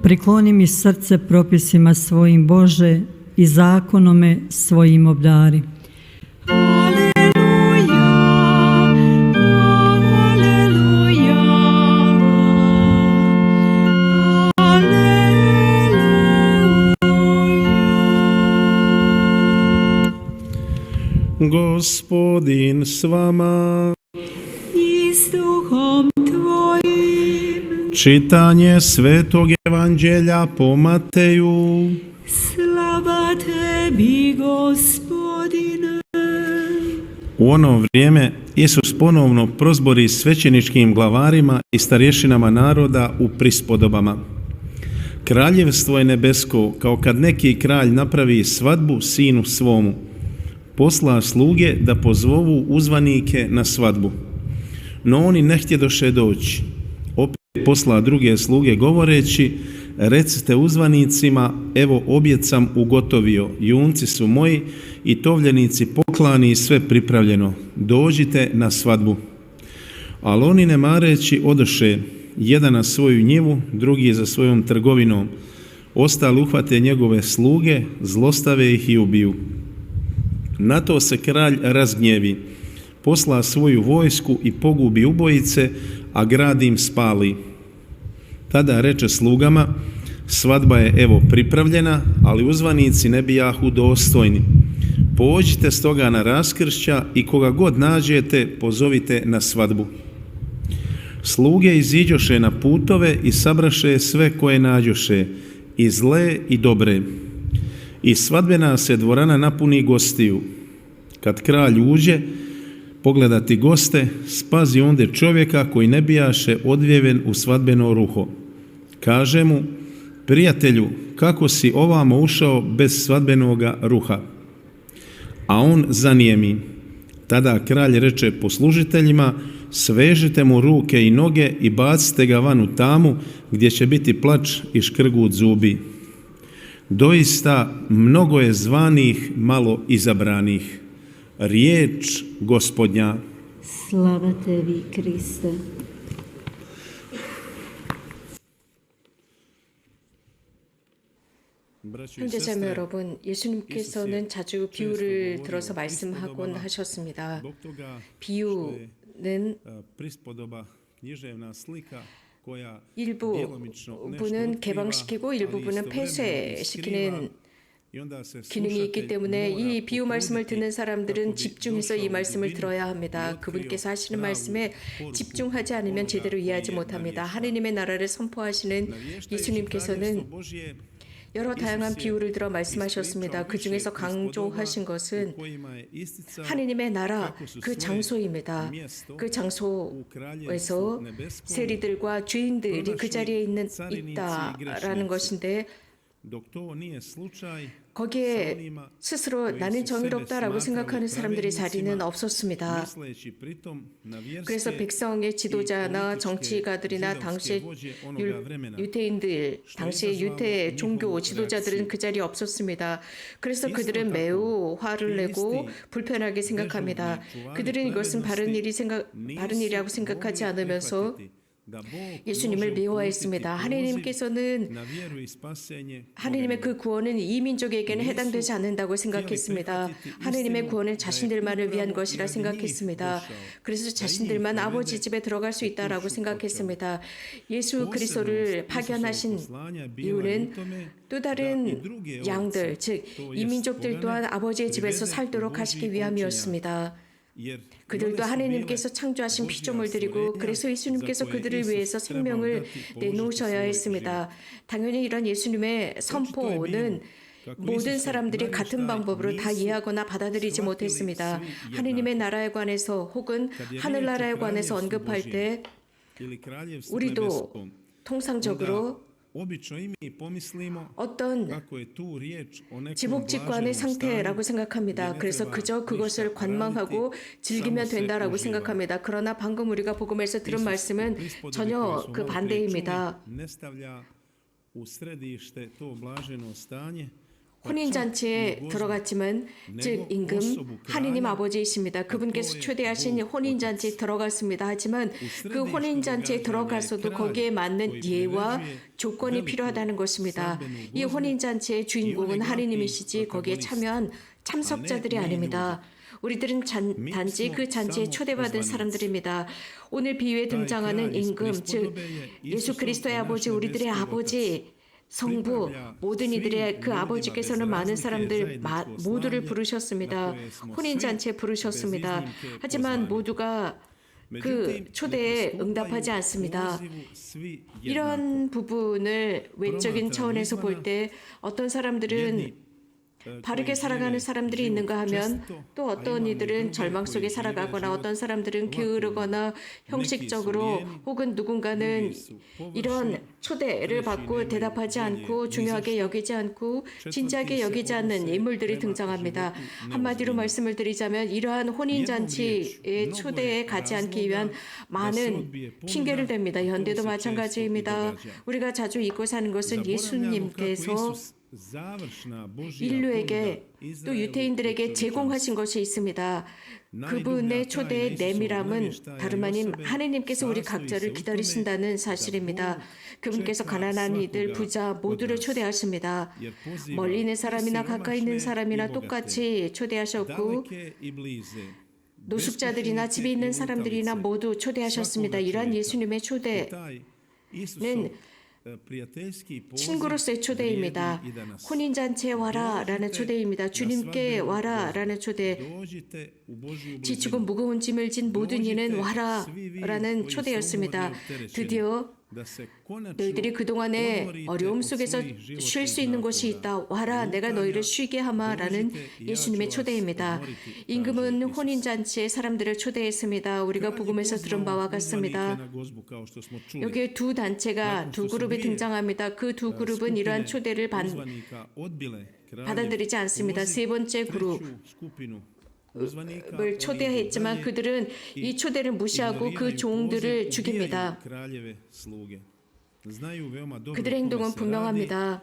Prikloni mi srce propisima svojim, Bože, i zakonome svojim obdari. Gospodin s vama. I s duhom tvojim. Čitanje Svetog Evanđelja po Mateju. Slava tebi, Gospodine. U ono vrijeme Isus ponovno prozbori svećeničkim glavarima i starješinama naroda u prispodobama. Kraljevstvo je nebesko, kao kad neki kralj napravi svadbu sinu svomu. Posla sluge da pozvovu uzvanike na svadbu. No oni ne htjedoše doći. Opet posla druge sluge govoreći: recite uzvanicima, evo objed sam ugotovio, junci su moji i tovljenici poklani i sve pripravljeno. Dođite na svadbu. Ali oni ne mareći odoše, jedan na svoju njivu, drugi za svojom trgovinom. Ostali uhvate njegove sluge, zlostave ih i ubiju. Na to se kralj razgnjevi, posla svoju vojsku i pogubi ubojice, a grad im spali. Tada reče slugama: svadba je evo pripravljena, ali uzvanici ne bijahu dostojni. Pođite stoga na raskršća i koga god nađete, pozovite na svadbu. Sluge iziđoše na putove i sabraše sve koje nađoše, i zle i dobre. I svadbena se dvorana napuni gostiju. Kad kralj uđe pogledati goste, spazi onde čovjeka koji ne bijaše odvjeven u svadbeno ruho. Kaže mu: prijatelju, kako si ovamo ušao bez svadbenoga ruha? A on zanijemi. Tada kralj reče poslužiteljima: svežite mu ruke i noge i bacite ga van u tamu, gdje će biti plač i škrgut zubi. Doista mnogo je zvanih, malo izabranih. Riječ Gospodnja. Slava tebi, Kriste. 형제자매 여러분, 예수님께서는 자주 비유를 들어서 말씀하곤 하셨습니다. 비유는 일부분은 개방시키고 일부분은 폐쇄시키는 기능이 있기 때문에 이 비유 말씀을 듣는 사람들은 집중해서 이 말씀을 들어야 합니다. 그분께서 하시는 말씀에 집중하지 않으면 제대로 이해하지 못합니다. 하느님의 나라를 선포하시는 예수님께서는 여러 다양한 비유를 들어 말씀하셨습니다. 그 중에서 강조하신 것은 하느님의 나라, 그 장소입니다. 그 장소에서 세리들과 주인들이 그 자리에 있다라는 것인데, 거기에 스스로 나는 정의롭다라고 생각하는 사람들의 자리는 없었습니다. 그래서 백성의 지도자나 정치가들이나 당시의 유대인들, 당시의 유대 종교 지도자들은 그 자리에 없었습니다. 그래서 그들은 매우 화를 내고 불편하게 생각합니다. 그들은 이것은 바른 일이라고 생각하지 않으면서 예수님을 미워했습니다. 하느님께서는 하느님의 그 구원은 이 민족에게는 해당되지 않는다고 생각했습니다. 하느님의 구원은 자신들만을 위한 것이라 생각했습니다. 그래서 자신들만 아버지 집에 들어갈 수 있다라고 생각했습니다. 예수 그리스도를 파견하신 이유는 또 다른 양들, 즉 이 민족들 또한 아버지의 집에서 살도록 하시기 위함이었습니다. 그들도 하느님께서 창조하신 피조물들이고, 그래서 예수님께서 그들을 위해서 생명을 내놓으셔야 했습니다. 당연히 이런 예수님의 선포는 모든 사람들이 같은 방법으로 다 이해하거나 받아들이지 못했습니다. 하느님의 나라에 관해서 혹은 하늘나라에 관해서 언급할 때 우리도 통상적으로 어떤 지복직관의 상태라고 생각합니다. 그래서 그저 그것을 관망하고 즐기면 된다라고 생각합니다. 그러나 방금 우리가 복음에서 들은 말씀은 전혀 그 반대입니다. 혼인잔치에 들어갔지만 즉 임금 하느님 아버지이십니다. 그분께서 초대하신 혼인잔치에 들어갔습니다. 하지만 그 혼인잔치에 들어가서도 거기에 맞는 예와 조건이 필요하다는 것입니다. 이 혼인잔치의 주인공은 하느님이시지 거기에 참여한 참석자들이 아닙니다. 우리들은 단지 그 잔치에 초대받은 사람들입니다. 오늘 비유에 등장하는 임금, 즉 예수 그리스도의 아버지, 우리들의 아버지, 성부, 모든 이들의 그 아버지께서는 많은 사람들 모두를 부르셨습니다. 혼인잔치에 부르셨습니다. 하지만 모두가 그 초대에 응답하지 않습니다. 이런 부분을 외적인 차원에서 볼 때 어떤 사람들은 바르게 살아가는 사람들이 있는가 하면 또 어떤 이들은 절망 속에 살아가거나 어떤 사람들은 게으르거나 형식적으로 혹은 누군가는 이런 초대를 받고 대답하지 않고 중요하게 여기지 않고 진지하게 여기지 않는 인물들이 등장합니다. 한마디로 말씀을 드리자면 이러한 혼인잔치의 초대에 가지 않기 위한 많은 핑계를 댑니다. 현대도 마찬가지입니다. 우리가 자주 잊고 사는 것은 예수님께서 인류에게 또 유대인들에게 제공하신 것이 있습니다. 그분의 초대의 내밀함은 다름 아닌 하느님께서 우리 각자를 기다리신다는 사실입니다. 그분께서 가난한 이들, 부자 모두를 초대하십니다. 멀리 있는 사람이나 가까이 있는 사람이나 똑같이 초대하셨고 노숙자들이나 집에 있는 사람들이나 모두 초대하셨습니다. 이러한 예수님의 초대는 친구로서의 초대입니다. 혼인잔치에 와라 라는 초대입니다. 주님께 와라 라는 초대. 지치고 무거운 짐을 진 모든 이는 와라 라는 초대였습니다. 드디어 너희들이 그동안의 어려움 속에서 쉴 수 있는 곳이 있다. 와라 내가 너희를 쉬게 하마 라는 예수님의 초대입니다. 임금은 혼인잔치에 사람들을 초대했습니다. 우리가 복음에서 들은 바와 같습니다. 여기에 두 단체가 두 그룹이 등장합니다. 그 두 그룹은 이러한 초대를 받아들이지 않습니다. 세 번째 그룹을 초대했지만 그들은 이 초대를 무시하고 그 종들을 죽입니다. 그들의 행동은 분명합니다.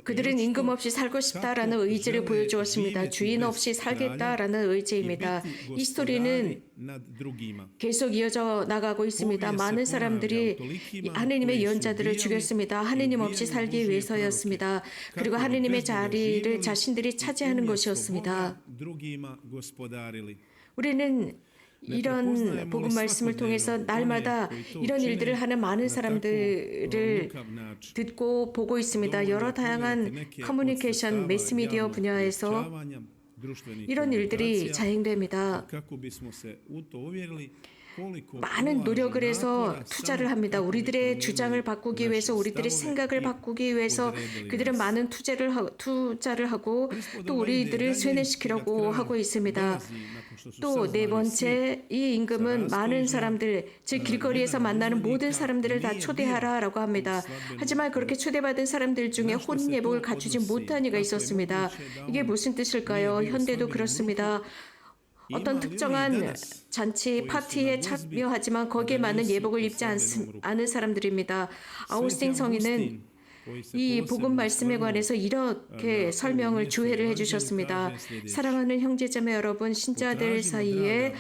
그들은 임금 없이 살고 싶다라는 의지를 보여주었습니다. 주인 없이 살겠다라는 의지입니다. 이 스토리는 계속 이어져 나가고 있습니다. 많은 사람들이 하느님의 예언자들을 죽였습니다. 하느님 없이 살기 위해서였습니다. 그리고 하느님의 자리를 자신들이 차지하는 것이었습니다. 우리는 이런 복음 말씀을 통해서 날마다 이런 일들을 하는 많은 사람들을 듣고 보고 있습니다. 여러 다양한 커뮤니케이션, 매스미디어 분야에서 이런 일들이 자행됩니다. 많은 노력을 해서 투자를 합니다. 우리들의 주장을 바꾸기 위해서, 우리들의 생각을 바꾸기 위해서 그들은 많은 투자를 하고 또 우리들을 쇠뇌시키려고 하고 있습니다. 또 네 번째, 이 임금은 많은 사람들, 즉 길거리에서 만나는 모든 사람들을 다 초대하라라고 합니다. 하지만 그렇게 초대받은 사람들 중에 혼인 예복을 갖추지 못한 이가 있었습니다. 이게 무슨 뜻일까요? 현대도 그렇습니다. 어떤 특정한 잔치, 파티에 참여하지만 거기에 맞는 예복을 입지 않은 사람들입니다. 아우스틴 성인은 이 복음 말씀에 관해서 이렇게 설명을 주해를 해주셨습니다. 사랑하는 형제자매 여러분, 신자들 사이에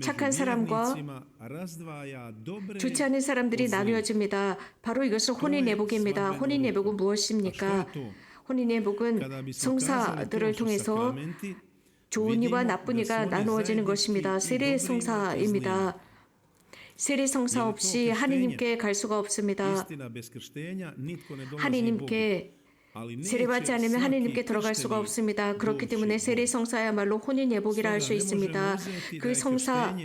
착한 사람과 좋지 않은 사람들이 나누어집니다. 바로 이것은 혼인예복입니다. 혼인예복은 무엇입니까? 혼인예복은 성사들을 통해서 좋은 이와 나쁜 이가 나누어지는 것입니다. 세례성사입니다. 세례성사 없이 하느님께 갈 수가 없습니다. 하느님께 세례받지 않으면 하느님께 들어갈 수가 없습니다. 그렇기 때문에 세례성사야말로 혼인예복이라 할 수 있습니다. 그 성사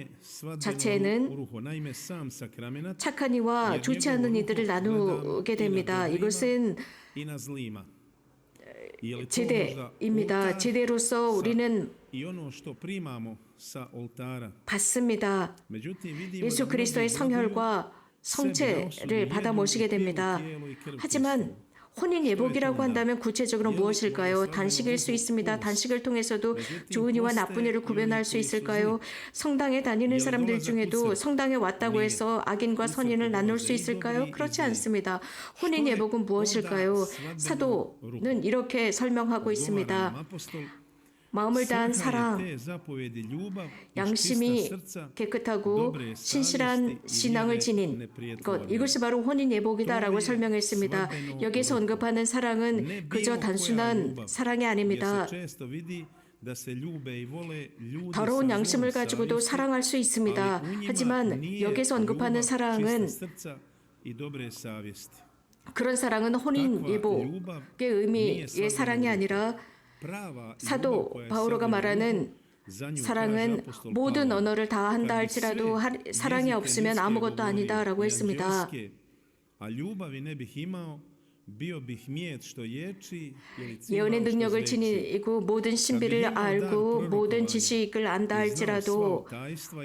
자체는 착한 이와 좋지 않은 이들을 나누게 됩니다. 이것은 제대입니다. 제대로서 우리는 받습니다. 예수 그리스도의 성혈과 성체를 받아 모시게 됩니다. 하지만 혼인 예복이라고 한다면 구체적으로 무엇일까요? 단식일 수 있습니다. 단식을 통해서도 좋은 이와 나쁜 이를 구별할 수 있을까요? 성당에 다니는 사람들 중에도 성당에 왔다고 해서 악인과 선인을 나눌 수 있을까요? 그렇지 않습니다. 혼인 예복은 무엇일까요? 사도는 이렇게 설명하고 있습니다. 마음을 다한 사랑, 양심이 깨끗하고 신실한 신앙을 지닌 것, 이것이 바로 혼인 예복이다라고 설명했습니다. 여기서 언급하는 사랑은 그저 단순한 사랑이 아닙니다. 더러운 양심을 가지고도 사랑할 수 있습니다. 하지만 여기서 언급하는 사랑은 그런 사랑은 혼인 예복의 의미의 사랑이 아니라 사도 바오로가 말하는 사랑은 모든 언어를 다 한다 할지라도 사랑이 없으면 아무것도 아니다라고 했습니다. 예언의 능력을 지니고 모든 신비를 알고 모든 지식을 안다 할지라도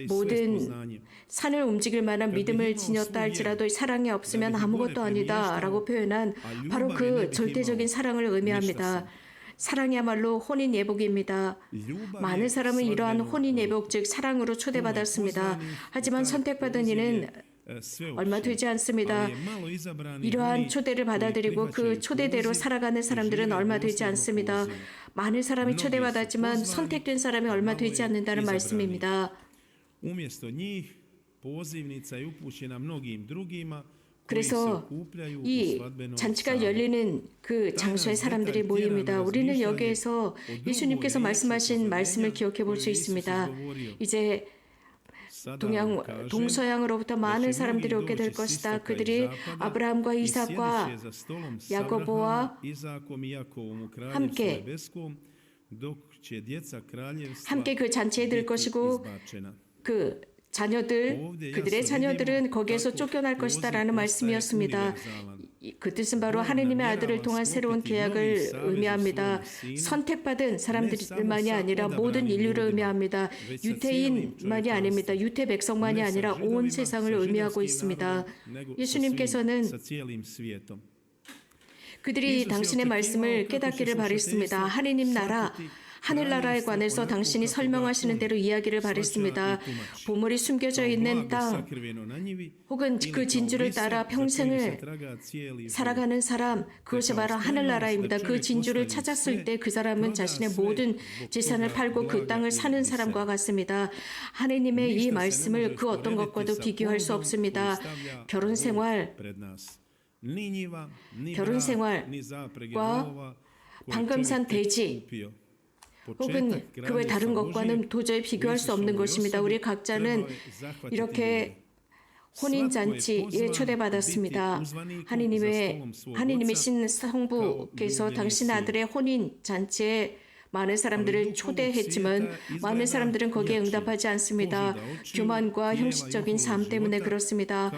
모든 산을 움직일 만한 믿음을 지녔다 할지라도 사랑이 없으면 아무것도 아니다라고 표현한 바로 그 절대적인 사랑을 의미합니다. 사랑이야말로 혼인 예복입니다. 많은 사람은 이러한 혼인 예복 즉 사랑으로 초대받았습니다. 하지만 선택받은 이는 얼마 되지 않습니다. 이러한 초대를 받아들이고 그 초대대로 살아가는 사람들은 얼마 되지 않습니다. 많은 사람이 초대받았지만 선택된 사람이 얼마 되지 않는다는 말씀입니다. 그래서 이 잔치가 열리는 그 장소에 사람들이 모입니다. 우리는 여기에서 예수님께서 말씀하신 말씀을 기억해 볼 수 있습니다. 이제 동서양으로부터 많은 사람들이 오게 될 것이다. 그들이 아브라함과 이삭과 야고보와 함께 그 잔치에 들 것이고 그들의 자녀들은 거기에서 쫓겨날 것이다라는 말씀이었습니다. 그 뜻은 바로 하느님의 아들을 통한 새로운 계약을 의미합니다. 선택받은 사람들만이 아니라 모든 인류를 의미합니다. 유태인만이 아닙니다. 유태 백성만이 아니라 온 세상을 의미하고 있습니다. 예수님께서는 그들이 당신의 말씀을 깨닫기를 바랬습니다. 하느님 나라 하늘나라에 관해서 당신이 설명하시는 대로 이야기를 바랬습니다. 보물이 숨겨져 있는 땅 혹은 그 진주를 따라 평생을 살아가는 사람, 그것이 바로 하늘나라입니다. 그 진주를 찾았을 때 그 사람은 자신의 모든 재산을 팔고 그 땅을 사는 사람과 같습니다. 하느님의 이 말씀을 그 어떤 것과도 비교할 수 없습니다. 결혼생활과 방금 산 돼지 혹은 그 외 다른 것과는 도저히 비교할 수 없는 것입니다. 우리 각자는 이렇게 혼인잔치에 초대받았습니다. 하느님이신 성부께서 당신 아들의 혼인잔치에 많은 사람들을 초대했지만 많은 사람들은 거기에 응답하지 않습니다. 교만과 형식적인 삶 때문에 그렇습니다.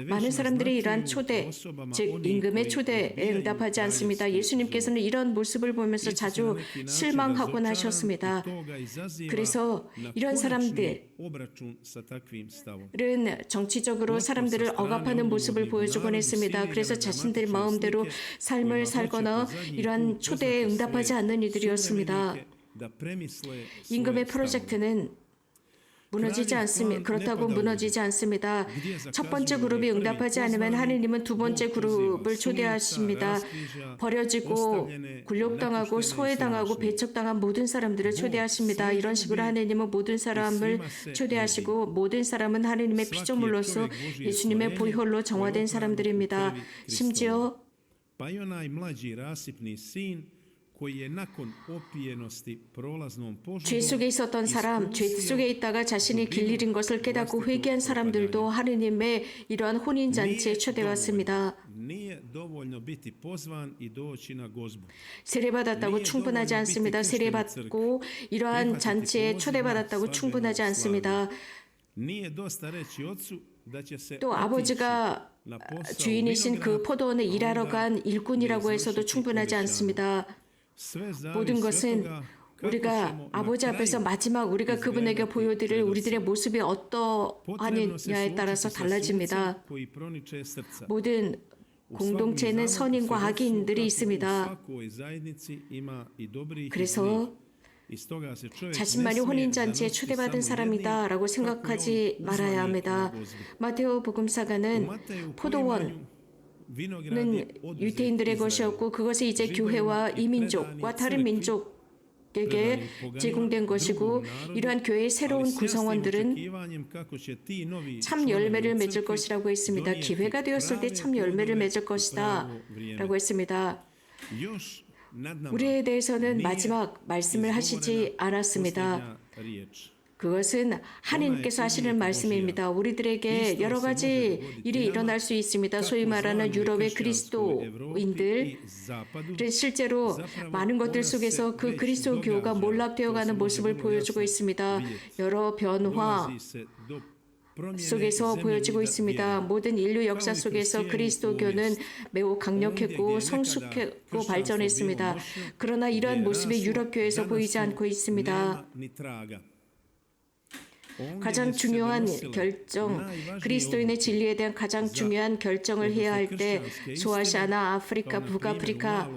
많은 사람들이 이러한 초대, 즉 임금의 초대에 응답하지 않습니다. 예수님께서는 이런 모습을 보면서 자주 실망하곤 하셨습니다. 그래서 이런 사람들은 정치적으로 사람들을 억압하는 모습을 보여주곤 했습니다. 그래서 자신들 마음대로 삶을 살거나 이러한 초대에 응답하지 않는 이들이었습니다. 임금의 프로젝트는 그렇다고 무너지지 않습니다. 첫 번째 그룹이 응답하지 않으면 하느님은 두 번째 그룹을 초대하십니다. 버려지고 굴욕당하고 소외당하고 배척당한 모든 사람들을 초대하십니다. 이런 식으로 하느님은 모든 사람을 초대하시고 모든 사람은 하느님의 피조물로서 예수님의 보혈로 정화된 사람들입니다. 심지어 죄 속에 있었던 사람, 죄 속에 있다가 자신이 길 잃은 것을 깨닫고 회개한 사람들도 하느님의 이러한 혼인잔치에 초대받습니다. 세례받았다고 충분하지 않습니다. 세례받고 이러한 잔치에 초대받았다고 충분하지 않습니다. 또 아버지가 주인이신 그 포도원에 일하러 간 일꾼이라고 해서도 충분하지 않습니다. 모든 것은 우리가 아버지 앞에서 마지막 우리가 그분에게 보여드릴 우리들의 모습이 어떠하느냐에 따라서 달라집니다. 모든 공동체에는 선인과 악인들이 있습니다. 그래서 자신만이 혼인잔치에 초대받은 사람이다라고 생각하지 말아야 합니다. 마테오 복음사가는 포도원은 유대인들의 것이었고 그것이 이제 교회와 이민족과 다른 민족에게 제공된 것이고 이러한 교회의 새로운 구성원들은 참 열매를 맺을 것이라고 했습니다. 기회가 되었을 때 참 열매를 맺을 것이다 라고 했습니다. 우리에 대해서는 마지막 말씀을 하시지 않았습니다. 그것은 하나님께서 하시는 말씀입니다. 우리들에게 여러 가지 일이 일어날 수 있습니다. 소위 말하는 유럽의 그리스도인들은 실제로 많은 것들 속에서 그 그리스도교가 몰락되어가는 모습을 보여주고 있습니다. 여러 변화 속에서 보여지고 있습니다. 모든 인류 역사 속에서 그리스도교는 매우 강력했고 성숙했고 발전했습니다. 그러나 이러한 모습이 유럽교에서 보이지 않고 있습니다. 가장 중요한 결정, 그리스도인의 진리에 대한 가장 중요한 결정을 해야 할 때 소아시아나 아프리카, 북아프리카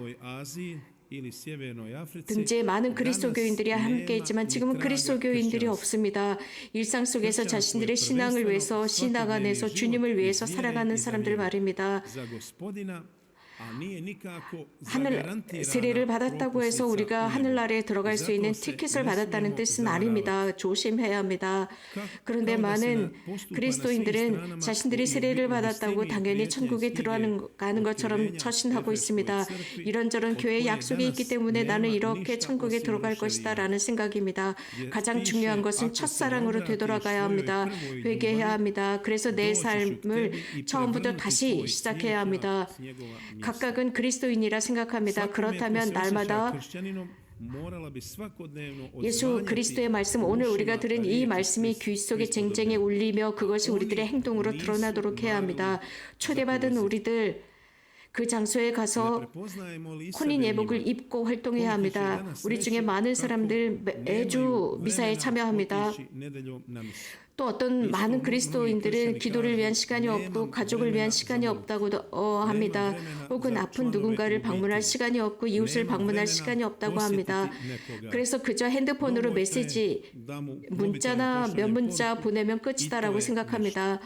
등지에 많은 그리스도교인들이 함께 있지만 지금은 그리스도교인들이 없습니다. 일상 속에서 자신들의 신앙을 위해서 신앙 안에서 주님을 위해서 살아가는 사람들 말입니다. 하늘 세례를 받았다고 해서 우리가 하늘나라에 들어갈 수 있는 티켓을 받았다는 뜻은 아닙니다. 조심해야 합니다. 그런데 많은 그리스도인들은 자신들이 세례를 받았다고 당연히 천국에 들어가는 것처럼 처신하고 있습니다. 이런저런 교회의 약속이 있기 때문에 나는 이렇게 천국에 들어갈 것이다 라는 생각입니다. 가장 중요한 것은 첫사랑으로 되돌아가야 합니다. 회개해야 합니다. 그래서 내 삶을 처음부터 다시 시작해야 합니다. 각각은 그리스도인이라 생각합니다. 그렇다면 날마다 예수 그리스도의 말씀, 오늘 우리가 들은 이 말씀이 귀 속에 쟁쟁히 울리며 그것이 우리들의 행동으로 드러나도록 해야 합니다. 초대받은 우리들 그 장소에 가서 혼인 예복을 입고 활동해야 합니다. 우리 중에 많은 사람들 매주 미사에 참여합니다. 또 어떤 많은 그리스도인들은 기도를 위한 시간이 없고 가족을 위한 시간이 없다고 합니다. 혹은 아픈 누군가를 방문할 시간이 없고 이웃을 방문할 시간이 없다고 합니다. 그래서 그저 핸드폰으로 메시지, 문자나 몇 문자 보내면 끝이다라고 생각합니다.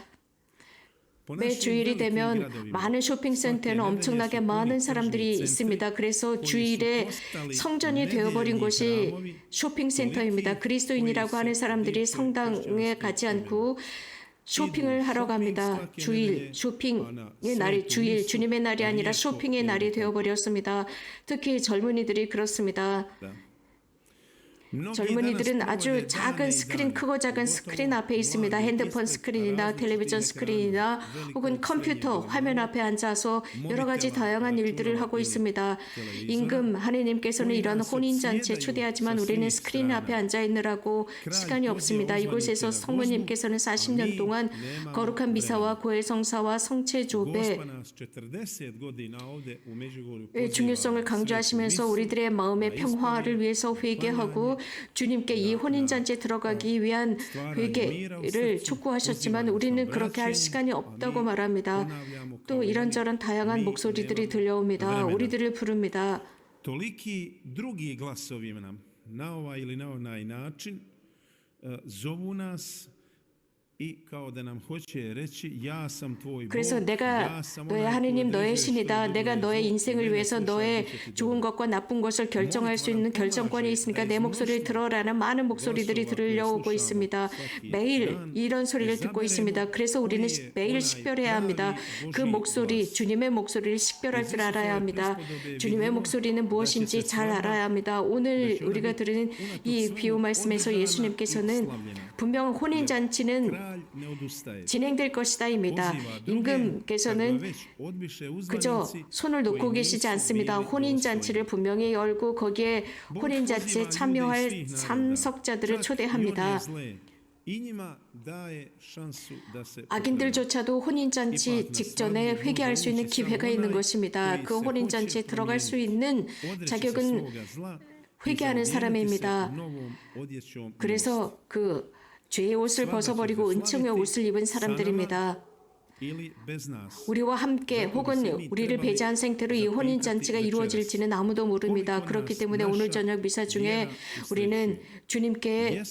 매 주일이 되면 많은 쇼핑센터에는 엄청나게 많은 사람들이 있습니다. 그래서 주일에 성전이 되어버린 곳이 쇼핑센터입니다. 그리스도인이라고 하는 사람들이 성당에 가지 않고 쇼핑을 하러 갑니다. 주일, 쇼핑의 날이 주일, 주님의 날이 아니라 쇼핑의 날이 되어버렸습니다. 특히 젊은이들이 그렇습니다. 젊은이들은 아주 작은 스크린, 크고 작은 스크린 앞에 있습니다. 핸드폰 스크린이나 텔레비전 스크린이나 혹은 컴퓨터 화면 앞에 앉아서 여러 가지 다양한 일들을 하고 있습니다. 임금 하느님께서는 이런 혼인잔치에 초대하지만 우리는 스크린 앞에 앉아 있느라고 시간이 없습니다. 이곳에서 성모님께서는 40년 동안 거룩한 미사와 고해성사와 성체조배의 중요성을 강조하시면서 우리들의 마음의 평화를 위해서 회개하고 주님께 이 혼인잔치에 들어가기 위한 회개를 촉구하셨지만 우리는 그렇게 할 시간이 없다고 말합니다. 또 이런저런 다양한 목소리들이 들려옵니다. 우리들을 부릅니다. Toliki drugi glasovi nam na ovaj ili na onaj način zovu nas i kao da nam hoće reći ja sam tvoj Bog. 그래서 내가 너의 하느님, 너의 신이다. 내가 너의 인생을 위해서 너의 좋은 것과 나쁜 것을 결정할 수 있는 결정권이 있으니까 내 목소리를 들어라는 많은 목소리들이 들려오고 있습니다. 매일 이런 소리를 듣고 있습니다. 그래서 우리는 매일 식별해야 합니다. 그 목소리, 주님의 목소리를 식별할 줄 알아야 합니다. 주님의 목소리는 무엇인지 잘 알아야 합니다. 오늘 우리가 들은 이 비유 말씀에서 예수님께서는 분명 혼인잔치는 진행될 것이다입니다. 임금께서는 그저 손을 놓고 계시지 않습니다. 혼인잔치를 분명히 열고 거기에 혼인잔치에 참여할 참석자들을 초대합니다. 악인들조차도 혼인잔치 직전에 회개할 수 있는 기회가 있는 것입니다. 그 혼인잔치에 들어갈 수 있는 자격은 회개하는 사람입니다. 그래서 그 죄의 옷을 벗어버리고 은총의 옷을 입은 사람들입니다. 우리와 함께 혹은 우리를 배제한 상태로 이 혼인잔치가 이루어질지는 아무도 모릅니다. 그렇기 때문에 오늘 저녁 미사 중에 우리는 주님께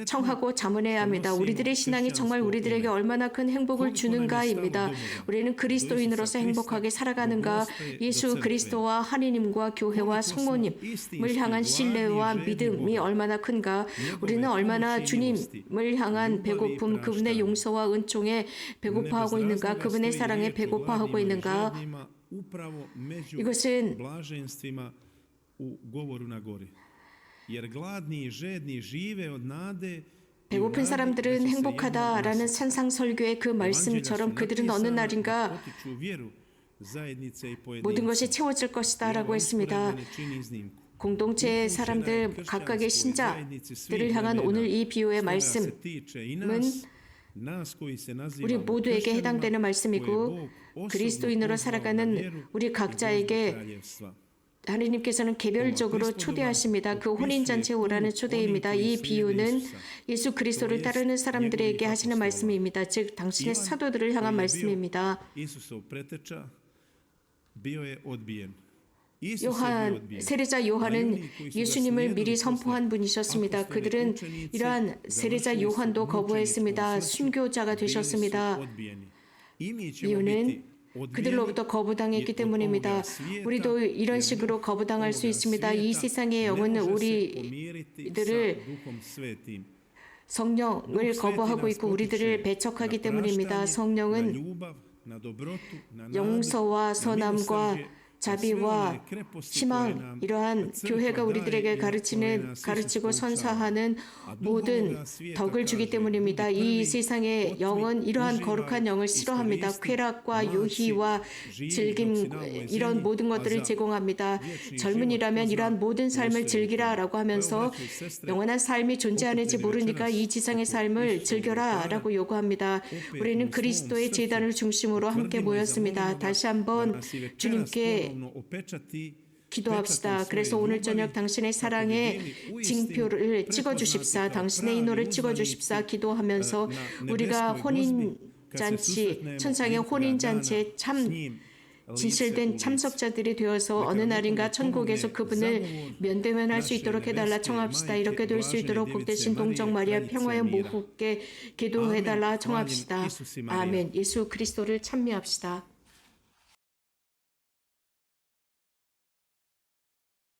청하고 자문해야 합니다. 우리들의 신앙이 정말 우리들에게 얼마나 큰 행복을 주는가입니다. 우리는 그리스도인으로서 행복하게 살아가는가, 예수 그리스도와 하느님과 교회와 성모님을 향한 신뢰와 믿음이 얼마나 큰가, 우리는 얼마나 주님을 향한 배고픔, 그분의 용서와 은총에 배고파하고 있는가, 그분의 사랑에 배고파하고 있는가. 이것은 배고픈 사람들은 행복하다라는 산상설교의 그 말씀처럼 그들은 어느 날인가 모든 것이 채워질 것이다 라고 했습니다. 공동체의 사람들 각각의 신자들을 향한 오늘 이 비유의 말씀은 우리 모두에게 해당되는 말씀이고, 그리스도인으로 살아가는 우리 각자에게 하나님께서는 개별적으로 초대하십니다. 그 혼인잔치에 오라는 초대입니다. 이 비유는 예수 그리스도를 따르는 사람들에게 하시는 말씀입니다. 즉 당신의 사도들을 향한 말씀입니다. 세례자 요한은 예수님을 미리 선포한 분이셨습니다. 그들은 이러한 세례자 요한도 거부했습니다. 순교자가 되셨습니다. 이유는 그들로부터 거부당했기 때문입니다. 우리도 이런 식으로 거부당할 수 있습니다. 이 세상의 영은 우리들을 성령을 거부하고 있고 우리들을 배척하기 때문입니다. 성령은 용서와 선함과 자비와 희망, 이러한 교회가 우리들에게 가르치고 선사하는 모든 덕을 주기 때문입니다. 이 세상의 영은 이러한 거룩한 영을 싫어합니다. 쾌락과 유희와 즐김, 이런 모든 것들을 제공합니다. 젊은이라면 이러한 모든 삶을 즐기라라고 하면서 영원한 삶이 존재하는지 모르니까 이 지상의 삶을 즐겨라라고 요구합니다. 우리는 그리스도의 제단을 중심으로 함께 모였습니다. 다시 한번 주님께 기도합시다. 그래서 오늘 저녁 당신의 사랑의 징표를 찍어주십사, 당신의 인호를 찍어주십사 기도하면서 우리가 혼인잔치, 천상의 혼인잔치에 참 진실된 참석자들이 되어서 어느 날인가 천국에서 그분을 면대면할 수 있도록 해달라 청합시다. 이렇게 될 수 있도록 복되신 동정 마리아 평화의 모국께 기도해달라 청합시다. 아멘. 예수 그리스도를 찬미합시다.